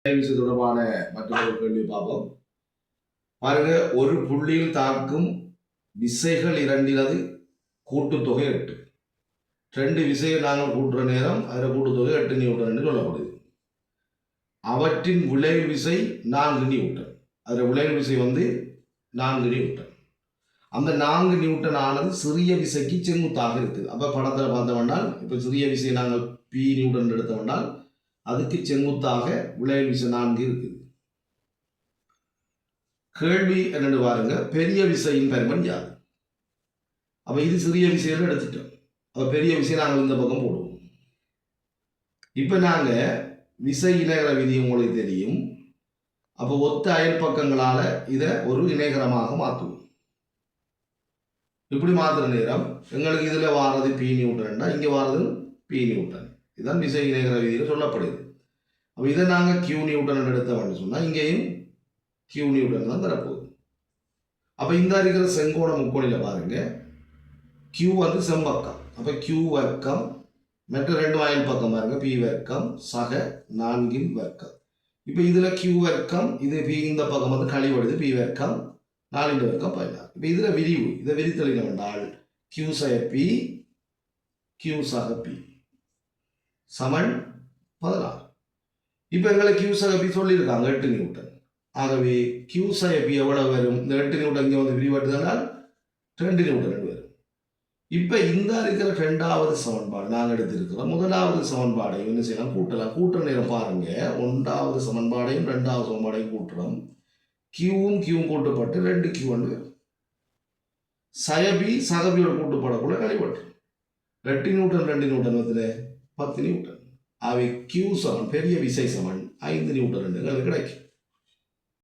விசை தொடர்பான மற்றொரு கேள்வி பார்ப்போம். பாருங்க, ஒரு புள்ளியில் தாக்கும் விசைகள் இரண்டினது கூட்டுத்தொகை 8. 2 விசையை நாங்கள் கூட்டுற நேரம் அதில் கூட்டுத்தொகை 8 நியூட்டன் என்று சொல்லப்படுது. அவற்றின் விளைவு விசை 4 நியூட்டன். அதில் விளைவு விசை 4 நியூட்டன். அந்த 4 நியூட்டன் ஆனது சிறிய விசைக்கு செங்குத்தாக இருக்குது. அப்போ படத்தில் பார்த்தோம்னால் இப்போ சிறிய விசையை நாங்கள் பி நியூட்டன் எடுத்தோம்னால் அதுக்கு செங்குத்தாக விளைவு விசை 4 இருக்குது. கேள்வி என்னென்னு பாருங்க, பெரிய விசையின் பெருமன் யாது? அப்போ இது சிறிய விசையில் எடுத்துட்டோம். அப்போ பெரிய விசையை நாங்கள் இந்த பக்கம் போடுவோம். இப்போ நாங்கள் விசை இணைகர விதி உங்களுக்கு தெரியும். அப்போ ஒத்த அயல் பக்கங்களால் இதை ஒரு இணைகரமாக மாற்றுவோம். இப்படி மாற்றுற நேரம் எங்களுக்கு இதில் வாரது பி நியூட்டன்டா, இங்கே வாரது பி நியூட்டன். இதுதான் விசை இணைகர விதியில் சொல்லப்படுது. அப்போ இதை நாங்கள் கியூ நியூட்டன் எடுத்தோம்னு சொன்னால் இங்கேயும் கியூ நியூட்டன் தான் தரப்போகுது. அப்போ இந்த இருக்கிற செங்கோண முக்கோணியில் பாருங்க, கியூ செம்பக்கம். அப்போ கியூ வர்க்கம் மற்ற 2 அயல் பக்கம் பாருங்க, பி வர்க்கம் சக 4 வர்க்கம். இப்போ இதில் கியூ வர்க்கம் இது பி, இந்த பக்கம் கழிவடுது பி வர்க்கம் 4 வர்க்கம் 16. இப்போ இதில் விரிவு, இதை விரித்தளிக்க வேண்டால் கியூ சக பி கியூ சக பி சமன் 16. இப்போ எங்களை கியூ சக பி சொல்லியிருக்காங்க 8 நியூட்டன். ஆகவே கியூ சக பி எவ்வளவு வரும்? இந்த 8 நியூட்டன் இங்கே விரிவட்டுதனால் 2 நியூட்டன் வரும். இப்போ இந்த இருக்கிற 2வது சமன்பாடு நாங்கள் எடுத்திருக்கிறோம். 1வது சமன்பாடையும் என்ன செய்யலாம்? கூட்டலாம். கூட்டுற நேரம் பாருங்க, 1வது சமன்பாடையும் 2வது சமன்பாடையும் கூட்டுறோம். கியூவும் கியூவும் கூட்டப்பட்டு 2 கியூ வரும். சகபி சகபியோட கூட்டுப்படக்குள்ள கழிவட்டு 8 நியூட்டன் 2 நியூட்டன் 10 நியூட்டன். அவை கியூ சமன் பெரிய விசை சமன் 5 நியூட்டன் கிடைக்கும்.